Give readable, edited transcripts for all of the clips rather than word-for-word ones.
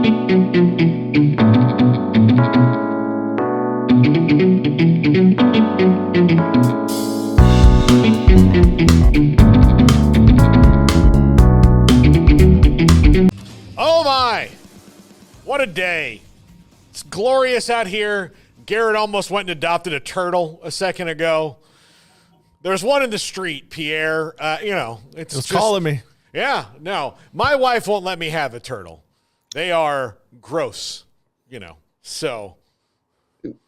Oh my! What a day. It's glorious out here. Garrett almost went and adopted a turtle a second ago. There's one in the street, Pierre. It's just calling me. Yeah, no. My wife won't let me have a turtle. They are gross, so.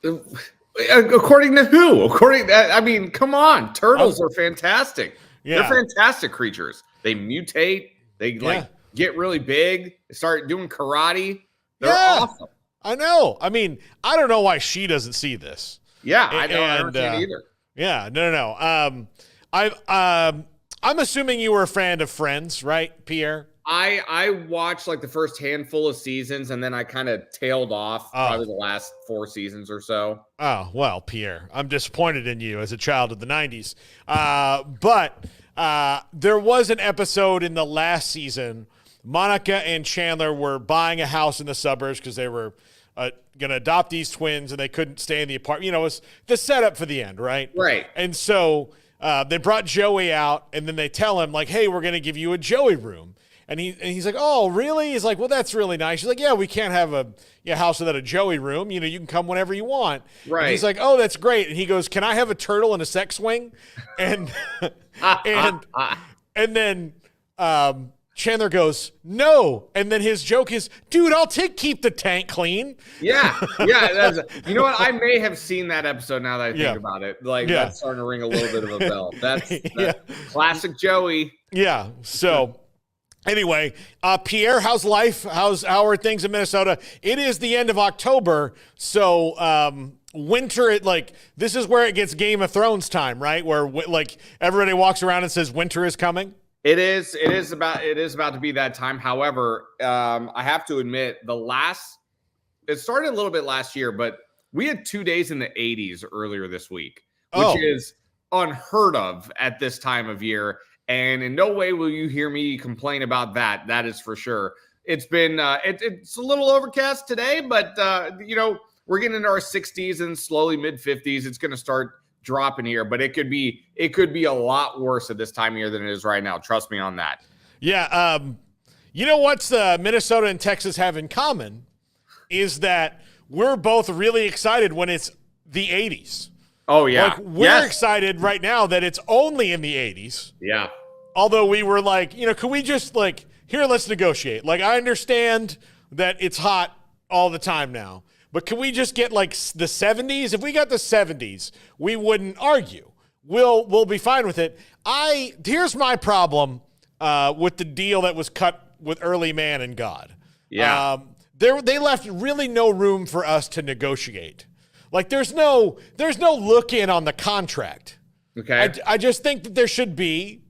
According to who? Come on. Turtles are fantastic. Yeah. They're fantastic creatures. They mutate. They get really big. They start doing karate. They're awesome. I know. I mean, I don't know why she doesn't see this. Yeah, I don't understand either. Yeah, no. I'm assuming you were a fan of Friends, right, Pierre? I watched like the first handful of seasons, and then I kind of tailed off probably the last 4 seasons or so. Oh, well, Pierre, I'm disappointed in you as a child of the 90s. But there was an episode in the last season. Monica and Chandler were buying a house in the suburbs because they were going to adopt these twins, and they couldn't stay in the apartment. It was the setup for the end, right? Right. And so they brought Joey out, and then they tell him, like, hey, we're going to give you a Joey room. And he's like, oh, really? He's like, well, that's really nice. She's like, yeah, we can't have a house without a Joey room. You can come whenever you want. Right. And he's like, oh, that's great. And he goes, can I have a turtle and a sex swing? And and then Chandler goes, no. And then his joke is, dude, I'll keep the tank clean. Yeah. You know what? I may have seen that episode now that I think about it. That's starting to ring a little bit of a bell. That's classic Joey. Yeah. So anyway, Pierre, how's life? How are things in Minnesota? It is the end of October. So winter, this is where it gets Game of Thrones time, right? Where everybody walks around and says winter is coming. It is about to be that time. However, I have to admit it started a little bit last year, but we had 2 days in the 80s earlier this week, which is unheard of at this time of year. And in no way will you hear me complain about that. That is for sure. It's been it's a little overcast today, but we're getting into our 60s and slowly mid 50s. It's going to start dropping here, but it could be a lot worse at this time of year than it is right now. Trust me on that. Yeah. What's Minnesota and Texas have in common is that we're both really excited when it's the 80s. Oh yeah. We're excited right now that it's only in the 80s. Yeah. Although we were like, could we just here, let's negotiate. I understand that it's hot all the time now. But can we just get the 70s? If we got the 70s, we wouldn't argue. We'll be fine with it. Here's my problem with the deal that was cut with Early Man and God. Yeah. They left really no room for us to negotiate. There's no look in on the contract. Okay. I just think that there should be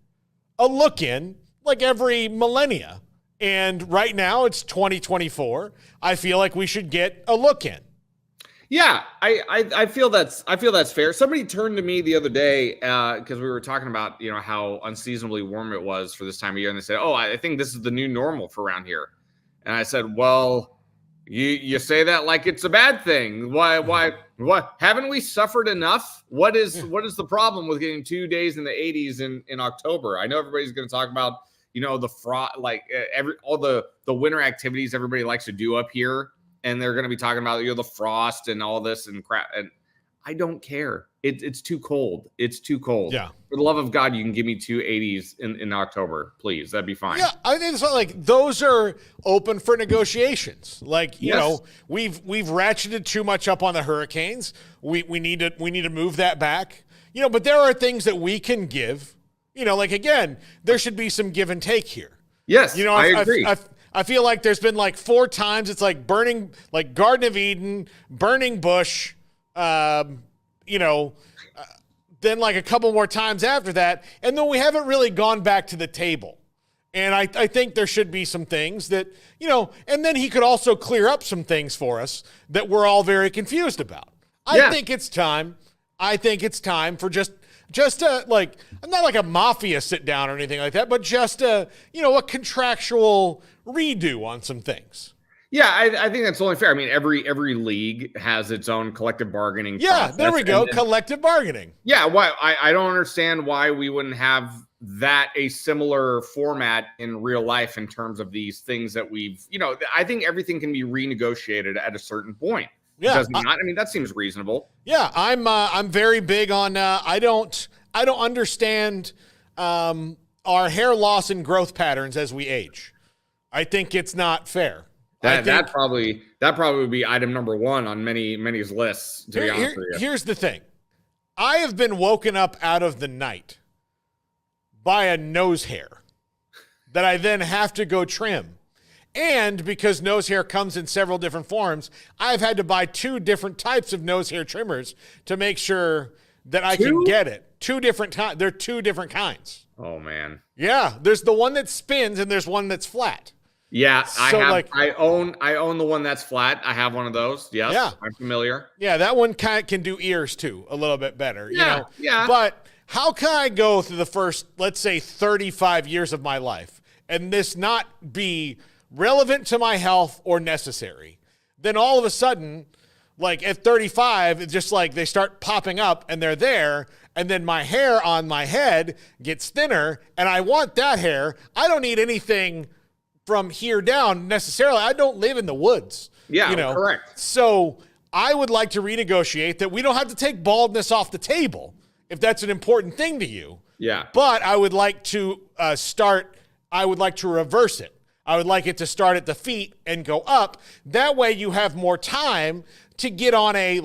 a look in every millennia. And right now it's 2024. I feel like we should get a look in. Yeah, I feel that's fair. Somebody turned to me the other day because we were talking about how unseasonably warm it was for this time of year, and they said, "Oh, I think this is the new normal for around here." And I said, "Well, you say that like it's a bad thing. Why? What? Haven't we suffered enough? What is the problem with getting 2 days in the 80s in October? I know everybody's going to talk about." The frost, all the winter activities everybody likes to do up here, and they're going to be talking about the frost and all this and crap. And I don't care. It's too cold. It's too cold. Yeah. For the love of God, you can give me 280s in October, please. That'd be fine. Yeah, I think it's those are open for negotiations. Yes. We've ratcheted too much up on the hurricanes. We need to move that back. But there are things that we can give. Again, there should be some give and take here. Yes, I agree. I feel like there's been 4 times it's burning, Garden of Eden, burning bush, then a couple more times after that, and then we haven't really gone back to the table. And I think there should be some things that, and then he could also clear up some things for us that we're all very confused about. I think it's time for just not a mafia sit down or anything like that, but just a contractual redo on some things. Yeah, I think that's only fair. I mean, every league has its own collective bargaining Yeah, process. there we go. Collective bargaining. Yeah, why I don't understand why we wouldn't have that a similar format in real life in terms of these things that we've, I think everything can be renegotiated at a certain point. Yeah, does it not? I mean, that seems reasonable. Yeah, I'm very big on. I don't understand our hair loss and growth patterns as we age. I think it's not fair. That probably would be item number one on many's lists. To be honest with you, here's the thing: I have been woken up out of the night by a nose hair that I then have to go trim. And because nose hair comes in several different forms, I've had to buy 2 different types of nose hair trimmers to make sure that I can get it. 2 different times. They're 2 different kinds. Oh man. Yeah, there's the one that spins and there's one that's flat. Yeah, So, I own the one that's flat. I have one of those. Yes, yeah. I'm familiar. Yeah, that one kind of can do ears too a little bit better. Yeah, yeah. But how can I go through the first, let's say, 35 years of my life and this not be relevant to my health or necessary? Then all of a sudden, like at 35, it's just like they start popping up and they're there. And then my hair on my head gets thinner and I want that hair. I don't need anything from here down necessarily. I don't live in the woods. Yeah, correct. So I would like to renegotiate that we don't have to take baldness off the table if that's an important thing to you. Yeah. But I would like to I would like to reverse it. I would like it to start at the feet and go up. That way you have more time to get on an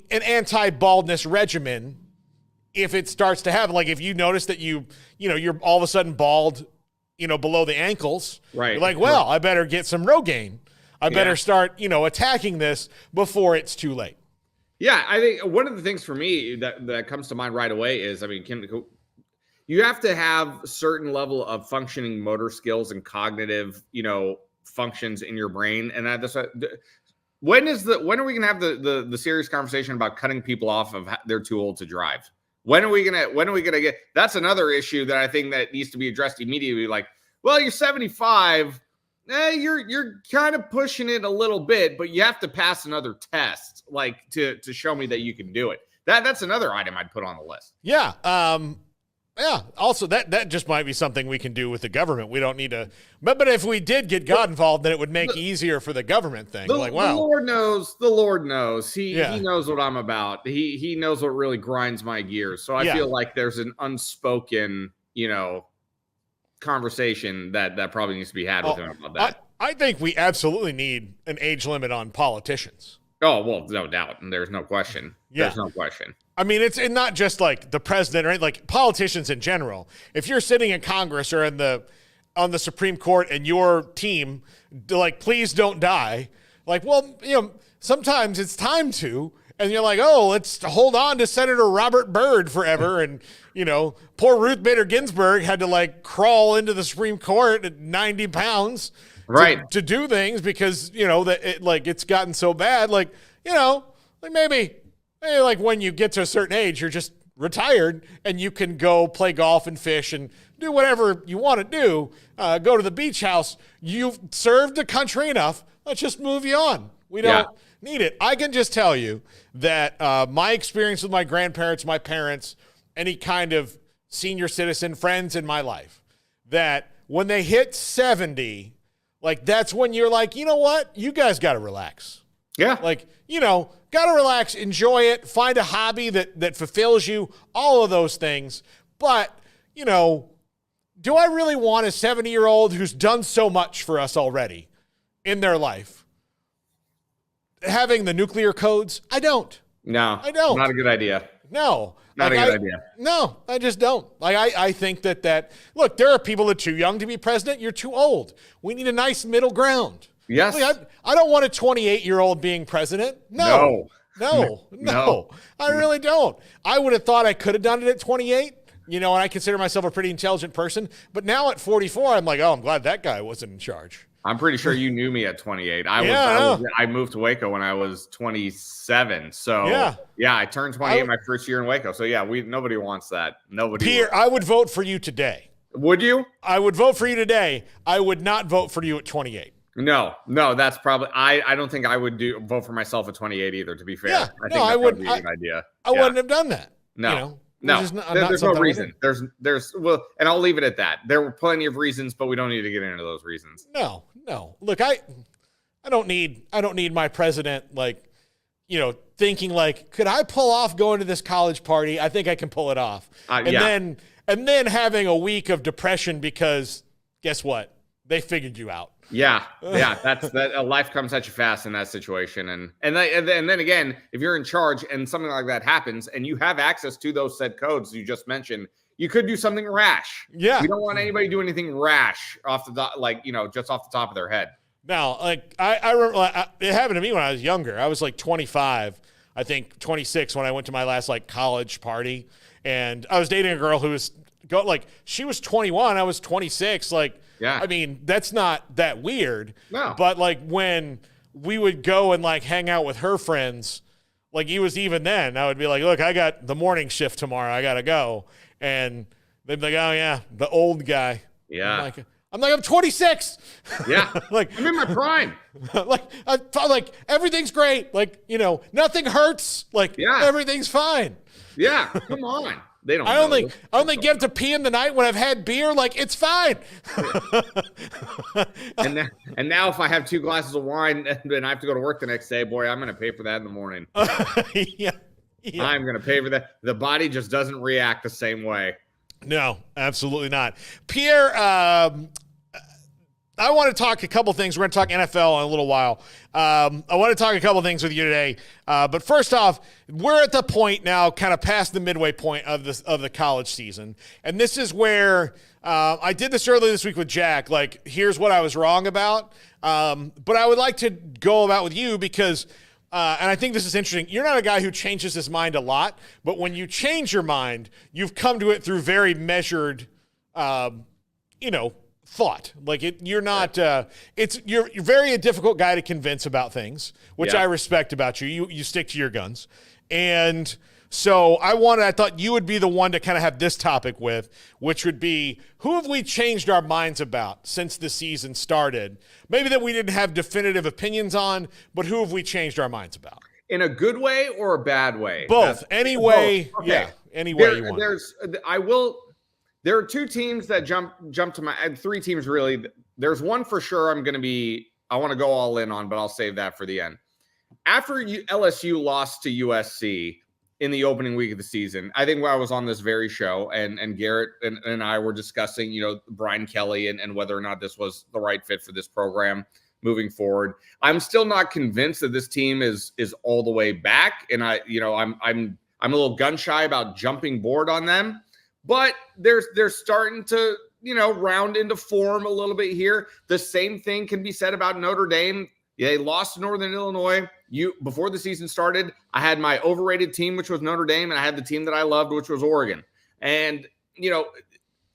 anti-baldness regimen if it starts to happen. Like if you notice that you're all of a sudden bald, below the ankles. Right. You're like, well, I better get some Rogaine. I better start, attacking this before it's too late. Yeah, I think one of the things for me that comes to mind right away is, you have to have a certain level of functioning motor skills and cognitive, functions in your brain. And when are we gonna have the serious conversation about cutting people off of they're too old to drive? When are we gonna get? That's another issue that I think that needs to be addressed immediately. Like, well, you're 75. You're kind of pushing it a little bit, but you have to pass another test, like to show me that you can do it. That's another item I'd put on the list. Yeah. Yeah. Also, that just might be something we can do with the government. We don't need to. But if we did get God involved, then it would make it easier for the government thing. Wow. The Lord knows. The Lord knows. He knows what I'm about. He knows what really grinds my gears. So I feel like there's an unspoken, conversation that probably needs to be had with him about that. I think we absolutely need an age limit on politicians. Oh, well, no doubt. And there's no question. Yeah. There's no question. I mean, it's not just like the president, right? Like politicians in general. If you're sitting in Congress or on the Supreme Court and your team, like, please don't die. Like, well, sometimes it's time to, and you're like, oh, let's hold on to Senator Robert Byrd forever. And, poor Ruth Bader Ginsburg had to like crawl into the Supreme Court at 90 pounds. Right. To do things because, it's gotten so bad. Like, maybe like when you get to a certain age, you're just retired and you can go play golf and fish and do whatever you want to do. Go to the beach house. You've served the country enough. Let's just move you on. We don't need it. I can just tell you that my experience with my grandparents, my parents, any kind of senior citizen friends in my life, that when they hit 70, like, that's when you're like, you know what? You guys got to relax. Yeah. Like, got to relax, enjoy it, find a hobby that fulfills you, all of those things. But, do I really want a 70-year-old who's done so much for us already in their life having the nuclear codes? I don't. No. I don't. Not a good idea. No. Not a good idea. No, I just don't. Like, I think that, look, there are people that are too young to be president. You're too old. We need a nice middle ground. Yes. Like, I don't want a 28-year-old being president. No. I really don't. I would have thought I could have done it at 28, and I consider myself a pretty intelligent person. But now at 44, I'm like, oh, I'm glad that guy wasn't in charge. I'm pretty sure you knew me at 28. I moved to Waco when I was 27. So I turned 28 my first year in Waco. So nobody wants that. Pierre, I would vote for you today. Would you? I would vote for you today. I would not vote for you at 28. No, that's probably I don't think I would vote for myself at 28 either, to be fair. Yeah, I think no, I that's wouldn't. probably a good idea. I wouldn't have done that. No. You know, No, there's no something I would reason. There's well, and I'll leave it at that. There were plenty of reasons, but we don't need to get into those reasons. No. Look, I don't need my president, like, you know, thinking like, could I pull off going to this college party? I think I can pull it off. And then having a week of depression because guess what? They figured you out. Yeah. That's that. Life comes at you fast in that situation, and then again, if you're in charge and something like that happens, and you have access to those said codes you just mentioned, you could do something rash. Yeah, we don't want anybody to do anything rash off the just off the top of their head. Now, like I remember, it happened to me when I was younger. I was like 25, I think 26 when I went to my last like college party, and I was dating a girl who was she was 21, I was 26, like. Yeah. I mean, that's not that weird. No. But like when we would go and like hang out with her friends, like even then, I would be like, look, I got the morning shift tomorrow. I got to go. And they'd be like, oh yeah, the old guy. Yeah. I'm 26. Yeah. Like I'm in my prime. like everything's great. Like, you know, nothing hurts. Like everything's fine. Yeah. Come on. They don't. I only get to pee in the night when I've had beer. Like, it's fine. and now if I have 2 glasses of wine and I have to go to work the next day, boy, I'm going to pay for that in the morning. Yeah. I'm going to pay for that. The body just doesn't react the same way. No, absolutely not. Pierre, I want to talk a couple things. We're going to talk NFL in a little while. I want to talk a couple things with you today. But first off, we're at the point now, kind of past the midway point of the college season. And this is where I did this earlier this week with Jack. Like, here's what I was wrong about. But I would like to go about with you because, and I think this is interesting. You're not a guy who changes his mind a lot. But when you change your mind, you've come to it through very measured, thought. Like you're not you're very a difficult guy to convince about things, which I respect about you. You stick to your guns. And so I thought you would be the one to kind of have this topic with, which would be, who have we changed our minds about since the season started? Maybe that we didn't have definitive opinions on, but who have we changed our minds about? In a good way or a bad way? Both. Any way. Okay. Yeah. Any way you want. There are 2 teams that jump to my, and 3 teams really. There's one for sure I want to go all in on, but I'll save that for the end. After LSU lost to USC in the opening week of the season, I think I was on this very show and Garrett and I were discussing, Brian Kelly and whether or not this was the right fit for this program moving forward. I'm still not convinced that this team is all the way back. And I'm a little gun shy about jumping board on them. But they're starting to, round into form a little bit here. The same thing can be said about Notre Dame. Yeah, they lost to Northern Illinois. Before the season started, I had my overrated team, which was Notre Dame, and I had the team that I loved, which was Oregon. And,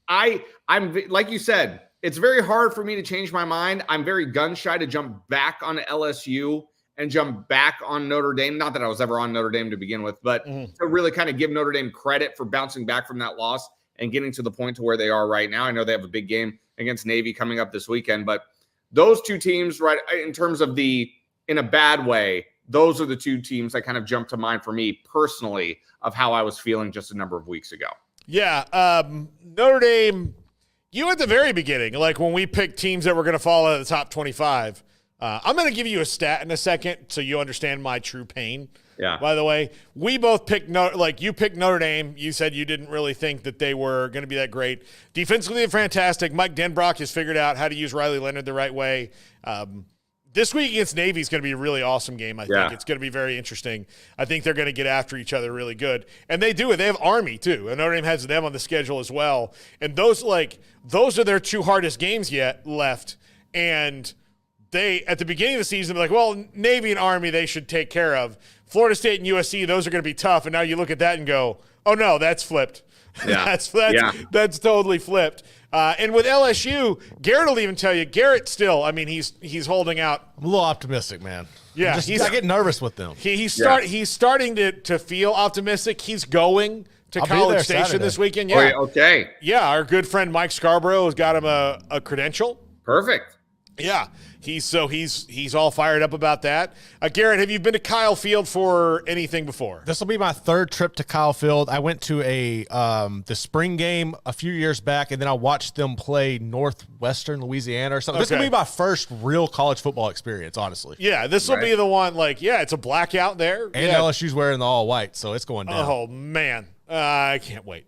I'm like you said, it's very hard for me to change my mind. I'm very gun shy to jump back on LSU and jump back on Notre Dame. Not that I was ever on Notre Dame to begin with, but to really kind of give Notre Dame credit for bouncing back from that loss and getting to the point to where they are right now. I know they have a big game against Navy coming up this weekend, but those 2 teams, right, in terms of in a bad way, those are the 2 teams that kind of jump to mind for me personally of how I was feeling just a number of weeks ago. Yeah. Notre Dame, you at the very beginning, like when we picked teams that were going to fall out of the top 25, I'm going to give you a stat in a second so you understand my true pain. Yeah. By the way, we both picked you picked Notre Dame. You said you didn't really think that they were going to be that great. Defensively, they're fantastic. Mike Denbrock has figured out how to use Riley Leonard the right way. This week against Navy is going to be a really awesome game, I think. It's going to be very interesting. I think they're going to get after each other really good. And they do it. They have Army, too. And Notre Dame has them on the schedule as well. And those are their 2 hardest games yet left. And they, at the beginning of the season, they're like, well, Navy and Army, they should take care of. Florida State and USC, those are going to be tough. And now you look at that and go, oh, no, that's flipped. Yeah. That's totally flipped. And with LSU, Garrett will even tell you, Garrett still, I mean, he's holding out. I'm a little optimistic, man. Yeah. I get nervous with them. He's starting to feel optimistic. He's going to College Station Saturday. this weekend. Yeah. Okay. Yeah, our good friend Mike Scarborough has got him a credential. Perfect. Yeah, he's all fired up about that. Garrett, have you been to Kyle Field for anything before? This will be my third trip to Kyle Field. I went to the spring game a few years back, and then I watched them play Northwestern Louisiana or something. This will be my first real college football experience, honestly. Yeah, this will be the one. It's a blackout there, and LSU's wearing the all white, so it's going down. Oh man, I can't wait.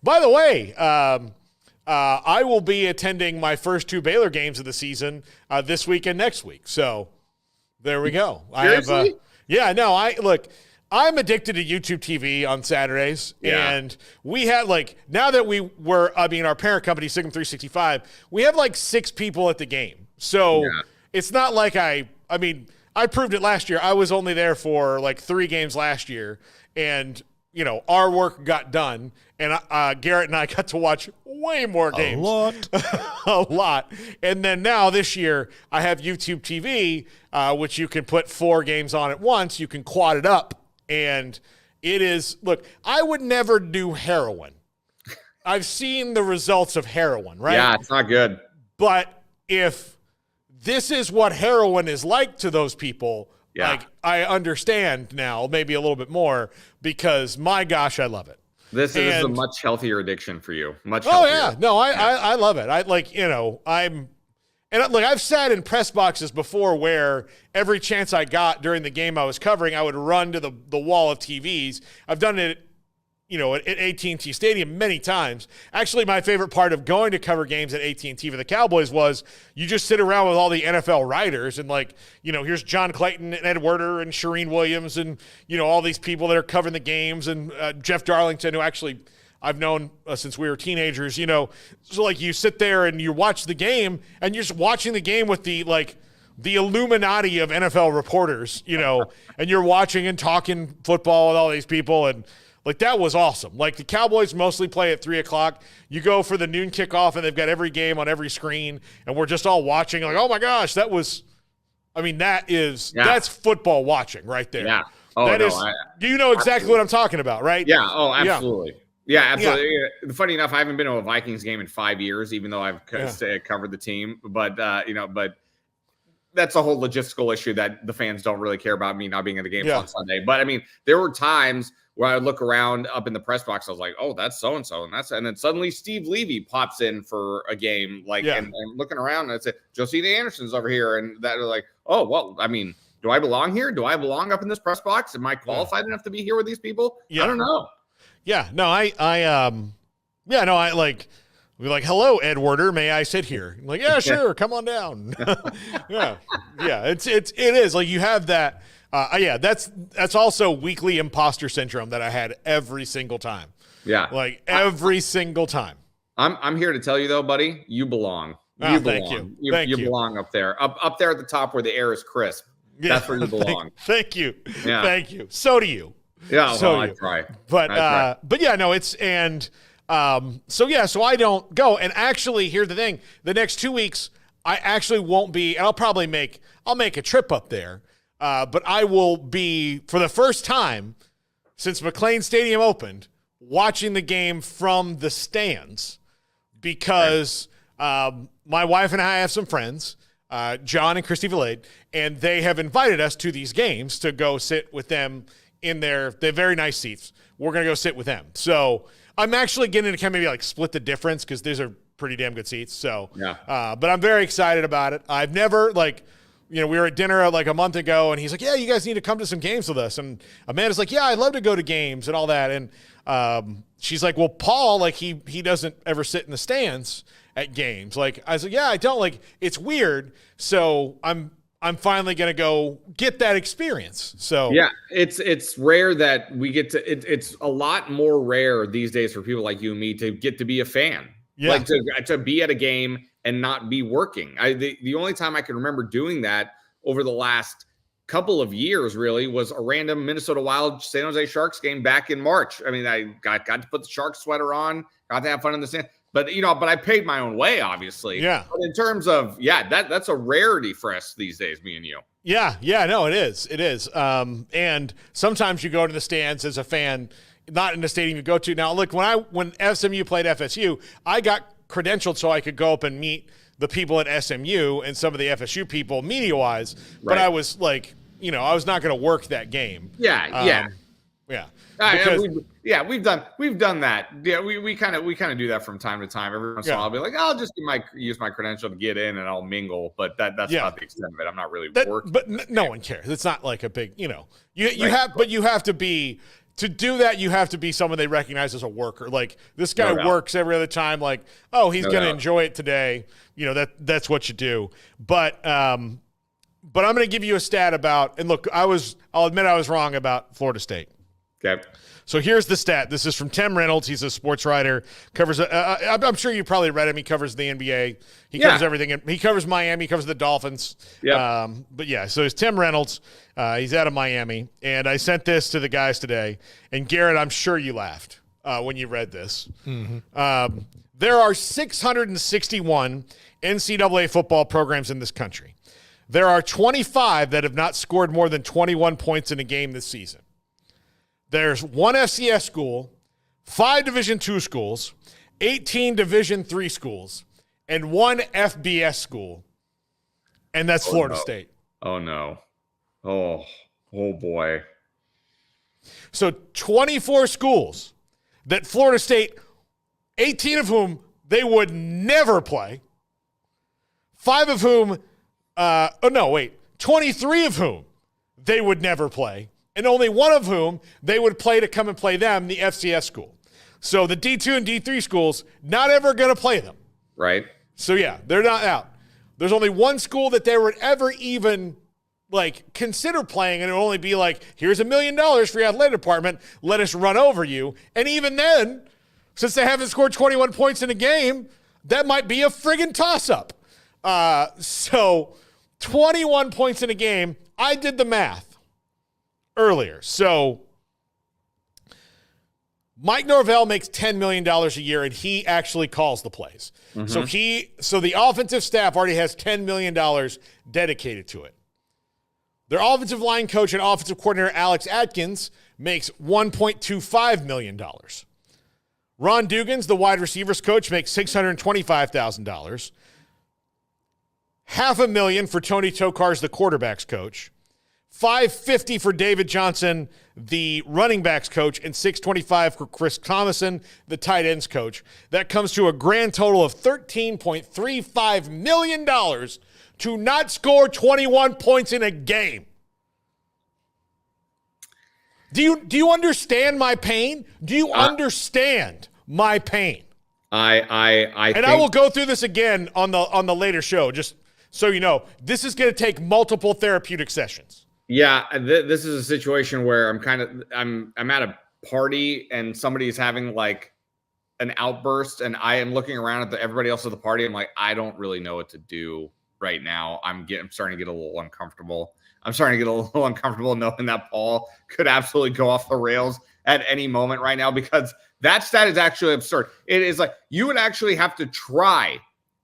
By the way, I will be attending my first 2 Baylor games of the season this week and next week. So there we go. Seriously? I'm addicted to YouTube TV on Saturdays. Yeah. And we had now that our parent company, Signum 365, we have 6 people at the game. So it's not like I proved it last year. I was only there for 3 games last year. And, our work got done. And Garrett and I got to watch way more games. A lot. And then now this year, I have YouTube TV, which you can put 4 games on at once. You can quad it up. And it is, look, I would never do heroin. I've seen the results of heroin, right? Yeah, it's not good. But if this is what heroin is like to those people, I understand now, maybe a little bit more, because my gosh, I love it. This is a much healthier addiction for you. Much Oh, healthier. yeah. No, I love it. I've sat in press boxes before where every chance I got during the game I was covering, I would run to the wall of TVs. I've done it, at AT&T Stadium many times. Actually, my favorite part of going to cover games at AT&T for the Cowboys was you just sit around with all the NFL writers and here's John Clayton and Ed Werder and Shireen Williams and, all these people that are covering the games and Jeff Darlington, who actually I've known since we were teenagers, So you sit there and you watch the game and you're just watching the game with the Illuminati of NFL reporters, and you're watching and talking football with all these people. And that was awesome. The Cowboys mostly play at 3:00. You go for the noon kickoff and they've got every game on every screen and we're just all watching oh my gosh, that's football watching right there. Yeah. Oh, you know exactly what I'm talking about, right? Yeah. Oh, absolutely. Yeah, absolutely. Yeah. Funny enough, I haven't been to a Vikings game in 5 years, even though I've covered the team. But but that's a whole logistical issue that the fans don't really care about me not being at the games on Sunday. But there were times where I would look around up in the press box. I was like, oh, that's so and so, and then suddenly Steve Levy pops in for a game, and looking around, and I said, Josina Anderson's over here, and that was oh well, do I belong here? Do I belong up in this press box? Am I qualified enough to be here with these people? Yeah. I don't know. Yeah, no, we're hello, Ed Werder, may I sit here? I'm yeah, sure, come on down. yeah, it is you have that. That's also weekly imposter syndrome that I had every single time. Yeah, every single time. I'm here to tell you though, buddy, you belong. You belong. Thank you. You belong up there, up there at the top where the air is crisp. Yeah, that's where you belong. Thank you. Yeah. Thank you. So do you. Yeah, I try. But yeah, no, it's so I don't go. And actually, here's the thing: the next 2 weeks, I actually won't be, and I'll make a trip up there. But I will be, for the first time since McLean Stadium opened, watching the game from the stands because my wife and I have some friends, John and Christy Villade, and they have invited us to these games to go sit with them in their very nice seats. We're going to go sit with them. So I'm actually getting to kind of maybe split the difference because these are pretty damn good seats. So, but I'm very excited about it. I've never we were at dinner a month ago, and he's like, yeah, you guys need to come to some games with us. And Amanda's like, yeah, I'd love to go to games and all that. And she's like, well, Paul, he doesn't ever sit in the stands at games. I was like, yeah, I don't. It's weird. So I'm finally going to go get that experience. So yeah, it's rare that we get to, it's a lot more rare these days for people like you and me to get to be a fan. Yeah. To be at a game and not be working. The only time I can remember doing that over the last couple of years really was a random Minnesota Wild San Jose Sharks game back in March. I got to put the Sharks sweater on, got to have fun in the sand. But I paid my own way, obviously. Yeah. But in terms of that's a rarity for us these days, me and you. Yeah, no, it is. It is. And sometimes you go to the stands as a fan, not in the stadium you go to. Now, look, when SMU played FSU, I got credentialed so I could go up and meet the people at SMU and some of the FSU people media-wise, but Right. I was like, I was not going to work that game. Yeah. Because, We've done that. Yeah, we kind of do that from time to time. Every once in a while, I'll be like, I'll just use my credential to get in, and I'll mingle. But that's not the extent of it. I'm not really working. But no one cares. It's not like a big, you Right. have to be. To do that, you have to be someone they recognize as a worker. Like, this guy works every other time. Like, oh, he's going to enjoy it today. That's what you do. But I'm going to give you a stat about, and look, I'll admit I was wrong about Florida State. Okay. So here's the stat. This is from Tim Reynolds. He's a sports writer. Covers. I'm sure you probably read him. He covers the NBA. He covers everything. He covers Miami. He covers the Dolphins. Yeah. So it's Tim Reynolds. He's out of Miami. And I sent this to the guys today. And Garrett, I'm sure you laughed when you read this. Mm-hmm. There are 661 NCAA football programs in this country. There are 25 that have not scored more than 21 points in a game this season. There's one FCS school, 5 Division II schools, 18 Division III schools, and 1 FBS school, and that's Florida State. Oh, no. Oh, boy. So 24 schools that Florida State, 18 of whom they would never play, 5 of whom, 23 of whom they would never play, and only 1 of whom they would play to come and play them, the FCS school. So the D2 and D3 schools, not ever going to play them. Right. So, they're not out. There's only 1 school that they would ever even, consider playing, and it would only be like, here's $1 million for your athletic department. Let us run over you. And even then, since they haven't scored 21 points in a game, that might be a friggin' toss-up. So 21 points in a game, I did the math earlier. So Mike Norvell makes $10 million a year, and he actually calls the plays. Mm-hmm. So the offensive staff already has $10 million dedicated to it. Their offensive line coach and offensive coordinator, Alex Atkins, makes $1.25 million. Ron Dugans, the wide receivers coach, makes $625,000. $500,000 for Tony Tokarz, the quarterbacks coach. $550,000 for David Johnson, the running backs coach, and $625,000 for Chris Thomason, the tight ends coach. That comes to a grand total of $13.35 million to not score 21 points in a game. Do you understand my pain? Do you understand my pain? I will go through this again on the later show, just so you know. This is going to take multiple therapeutic sessions. Yeah, this is a situation where I'm at a party and somebody's having like an outburst, and I am looking around at everybody else at the party. I'm like, I don't really know what to do right now. I'm starting to get a little uncomfortable. I'm starting to get a little uncomfortable knowing that Paul could absolutely go off the rails at any moment right now, because that stat is actually absurd. It is like you would actually have to try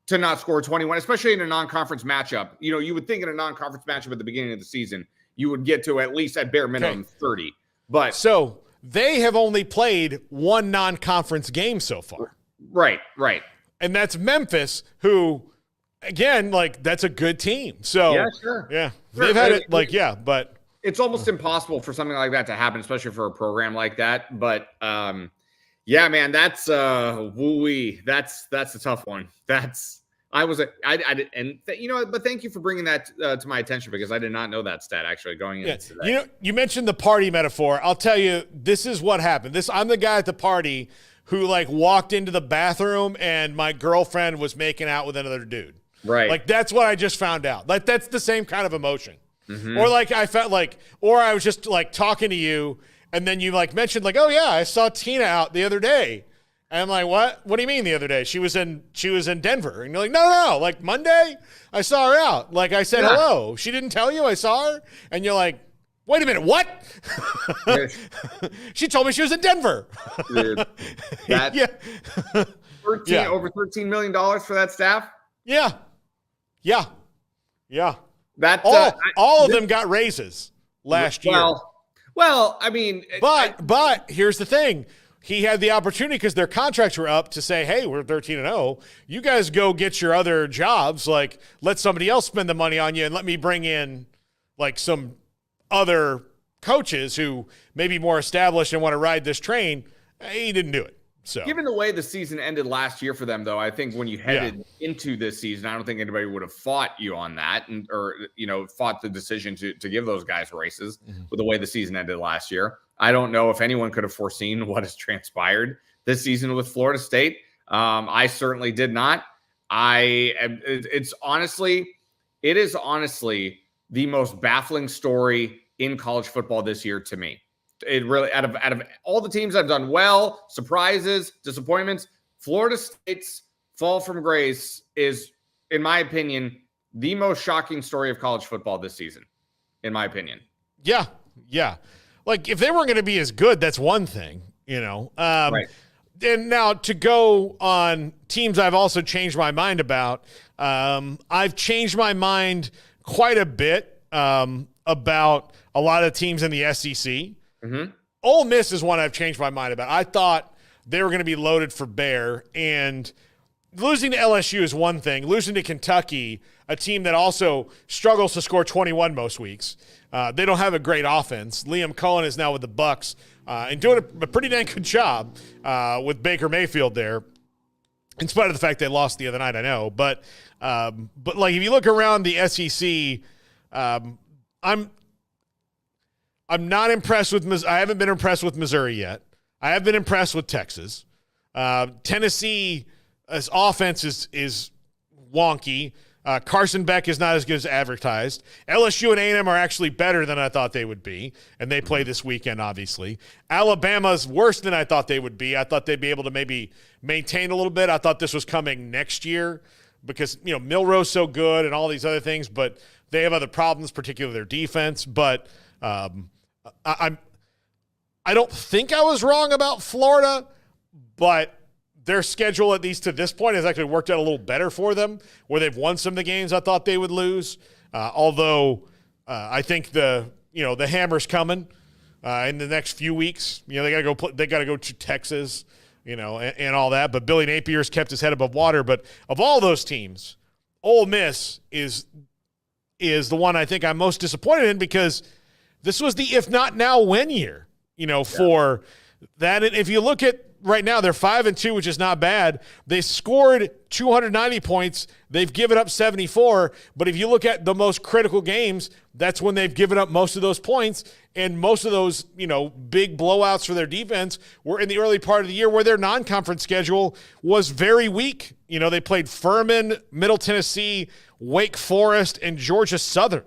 to not score 21, especially in a non-conference matchup. You would think in a non-conference matchup at the beginning of the season, you would get to at least at bare minimum 30. But so they have only played 1 non-conference game so far. Right. And that's Memphis, who, again, that's a good team. So yeah, sure. Yeah. They've had it but it's almost impossible for something like that to happen, especially for a program like that. But yeah, man, that's woo-wee. That's a tough one. But thank you for bringing that to my attention, because I did not know that stat actually going into today. You mentioned the party metaphor. I'll tell you, this is what happened. I'm the guy at the party who walked into the bathroom and my girlfriend was making out with another dude. Right. That's what I just found out. That's the same kind of emotion. Mm-hmm. Or I felt or I was just talking to you, and then you mentioned oh yeah, I saw Tina out the other day. And I'm like, what? What do you mean the other day? She was in Denver. And you're like, no. Monday, I saw her out. I said hello. She didn't tell you I saw her? And you're like, wait a minute, what? She told me she was in Denver. Dude, over $13 million for that staff? Yeah. That all of them got raises last year. Well, I mean, but here's the thing. he had the opportunity because their contracts were up to say, hey, we're 13-0. You guys go get your other jobs. Like, let somebody else spend the money on you and let me bring in like some other coaches who may be more established and want to ride this train. He didn't do it. So, given the way the season ended last year for them, though, I think when you headed into this season, I don't think anybody would have fought you on that, or fought the decision to give those guys races with the way the season ended last year. I don't know if anyone could have foreseen what has transpired this season with Florida State. I certainly did not. It is honestly the most baffling story in college football this year to me. It really, out of all the teams that have done well, surprises, disappointments, Florida State's fall from grace is, in my opinion, the most shocking story of college football this season, in my opinion. Yeah. Like, if they weren't going to be as good, that's one thing, Right. And now to go on teams I've also changed my mind about, I've changed my mind quite a bit about a lot of teams in the SEC. Mm-hmm. Ole Miss is one I've changed my mind about. I thought they were going to be loaded for bear, and losing to LSU is one thing. Losing to Kentucky, a team that also struggles to score 21 most weeks. They don't have a great offense. Liam Cohen is now with the Bucks and doing a pretty dang good job with Baker Mayfield there, in spite of the fact they lost the other night, I know. But like, if you look around the SEC, I'm not impressed with – I haven't been impressed with Missouri yet. I have been impressed with Texas. Tennessee's offense is wonky. Carson Beck is not as good as advertised. LSU and A&M are actually better than I thought they would be, and they play this weekend, obviously. Alabama's worse than I thought they would be. I thought they'd be able to maybe maintain a little bit. I thought this was coming next year because, Milroe's so good and all these other things, but they have other problems, particularly their defense. But I don't think I was wrong about Florida, but their schedule, at least to this point, has actually worked out a little better for them, where they've won some of the games I thought they would lose. Although I think the hammer's coming in the next few weeks. They got to go to Texas, and all that. But Billy Napier's kept his head above water. But of all those teams, Ole Miss is the one I think I'm most disappointed in, because this was the if not now when year, for that. And if you look at right now, they're 5-2, which is not bad. They scored 290 points. They've given up 74. But if you look at the most critical games, that's when they've given up most of those points. And most of those, big blowouts for their defense were in the early part of the year, where their non-conference schedule was very weak. They played Furman, Middle Tennessee, Wake Forest, and Georgia Southern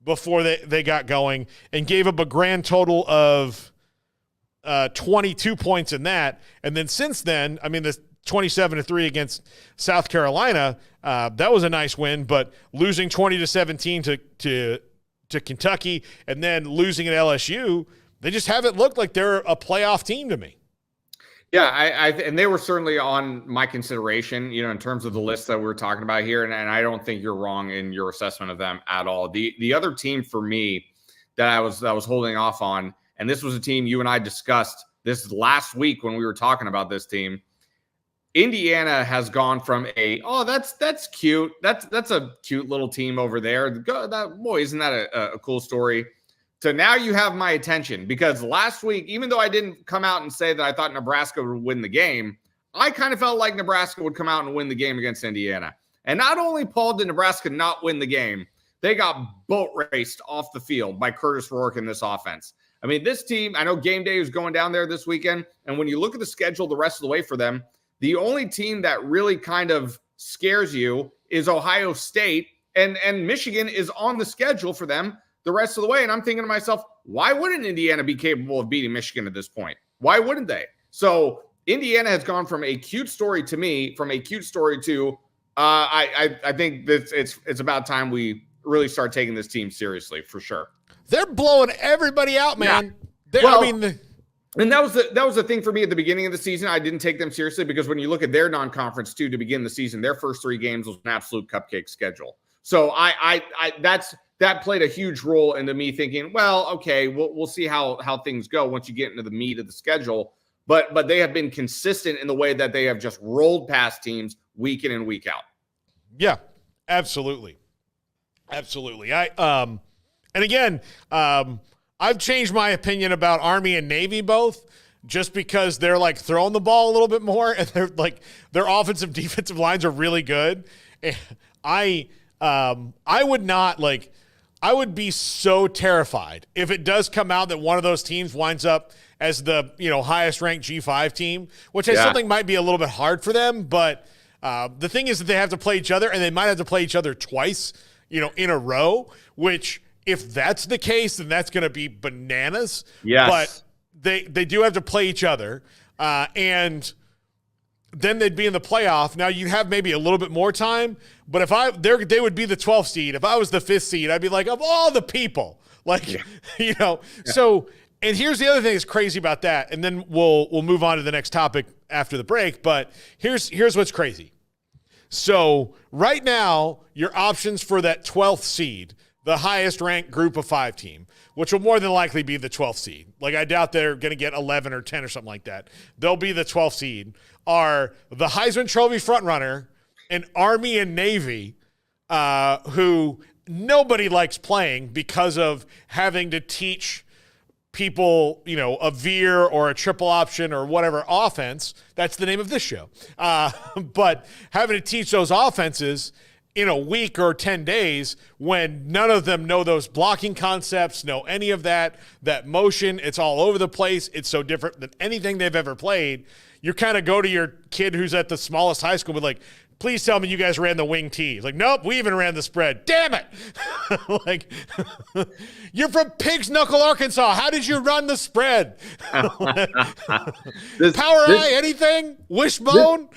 before they got going, and gave up a grand total of 22 points in that. And then since then, the 27-3 against South Carolina, that was a nice win, but losing 20-17 to Kentucky and then losing at LSU, they just haven't looked like they're a playoff team to me. Yeah, and they were certainly on my consideration, in terms of the list that we were talking about here, and I don't think you're wrong in your assessment of them at all. The other team for me that I was holding off on, and this was a team you and I discussed this last week when we were talking about this team. Indiana has gone from that's cute, that's a cute little team over there. Isn't that a cool story? So now you have my attention, because last week, even though I didn't come out and say that I thought Nebraska would win the game, I kind of felt like Nebraska would come out and win the game against Indiana. And not only, Paul, did Nebraska not win the game, they got boat raced off the field by Curtis Rourke in this offense. This team, I know Gameday is going down there this weekend, and when you look at the schedule the rest of the way for them, the only team that really kind of scares you is Ohio State, and Michigan is on the schedule for them the rest of the way. And I'm thinking to myself, why wouldn't Indiana be capable of beating Michigan at this point? Why wouldn't they? So Indiana has gone from a cute story to me, to I think that it's about time we really start taking this team seriously, for sure. They're blowing everybody out, man. Yeah. And that was the thing for me at the beginning of the season. I didn't take them seriously, because when you look at their non-conference too, to begin the season, their first 3 games was an absolute cupcake schedule. So that played a huge role into me thinking, well, okay, we'll see how things go once you get into the meat of the schedule. but they have been consistent in the way that they have just rolled past teams week in and week out. Yeah, absolutely. Absolutely. And again, I've changed my opinion about Army and Navy both, just because they're like throwing the ball a little bit more, and they're like their offensive defensive lines are really good. And I would be so terrified if it does come out that one of those teams winds up as the highest ranked G5 team, which I still think might be a little bit hard for them. But the thing is that they have to play each other, and they might have to play each other twice, in a row, which if that's the case, then that's going to be bananas. Yes. But they do have to play each other, and then they'd be in the playoff. Now you have maybe a little bit more time, but they would be the 12th seed. If I was the 5th seed, I'd be like, of all the people, So, and here's the other thing that's crazy about that, and then we'll move on to the next topic after the break. But here's what's crazy. So right now, your options for that 12th seed, the highest ranked group of 5 team, which will more than likely be the 12th seed. Like, I doubt they're going to get 11 or 10 or something like that. They'll be the 12th seed, are the Heisman Trophy frontrunner and Army and Navy, who nobody likes playing because of having to teach people, a veer or a triple option or whatever offense. That's the name of this show. But having to teach those offenses in a week or 10 days when none of them know those blocking concepts, know any of that motion, it's all over the place. It's so different than anything they've ever played. You kind of go to your kid who's at the smallest high school with like, please tell me you guys ran the wing T. Like, nope, we even ran the spread. Damn it. Like, you're from Pig's Knuckle, Arkansas. How did you run the spread? Power eye, anything? Wishbone?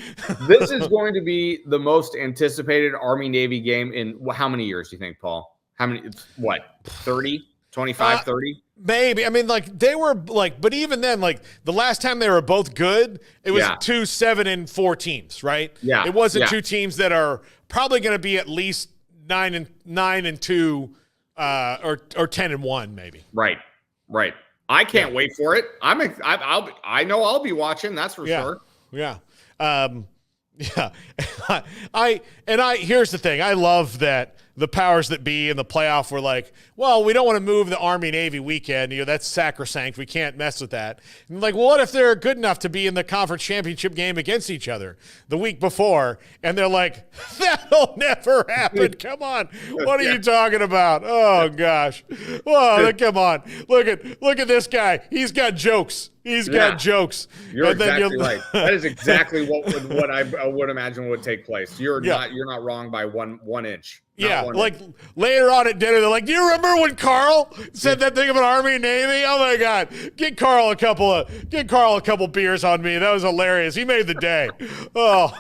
This is going to be the most anticipated Army-Navy game in how many years do you think, Paul? How many? What, 30, 25, 30? Maybe. I mean, like, they were like, but even then, like, the last time they were both good, it was 2, 7, and 4 teams, right? Yeah. It wasn't 2 teams that are probably going to be at least 9 and 2, or 10 and 1, maybe. Right. I can't wait for it. I know I'll be watching. That's for sure. Yeah. Here's the thing. I love that the powers that be in the playoff were like, well, we don't want to move the Army-Navy weekend. That's sacrosanct. We can't mess with that. And like, well, what if they're good enough to be in the conference championship game against each other the week before? And they're like, that'll never happen. Come on. What are you talking about? Oh, gosh. Whoa, come on. Look at this guy. He's got jokes. He's got jokes. You're exactly right. That is exactly what I would imagine would take place. You're not wrong by one inch. Like later on at dinner, they're like, do you remember when Carl said that thing about Army and Navy? Oh my God. Get Carl a couple beers on me. That was hilarious. He made the day. Oh.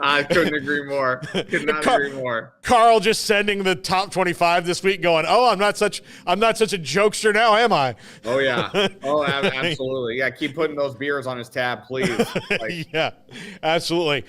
I couldn't agree more. Could not agree more. Carl just sending the top 25 this week going, oh, I'm not such a jokester now, am I? Oh yeah. Oh, absolutely. Yeah, keep putting those beers on his tab, please. Yeah, absolutely.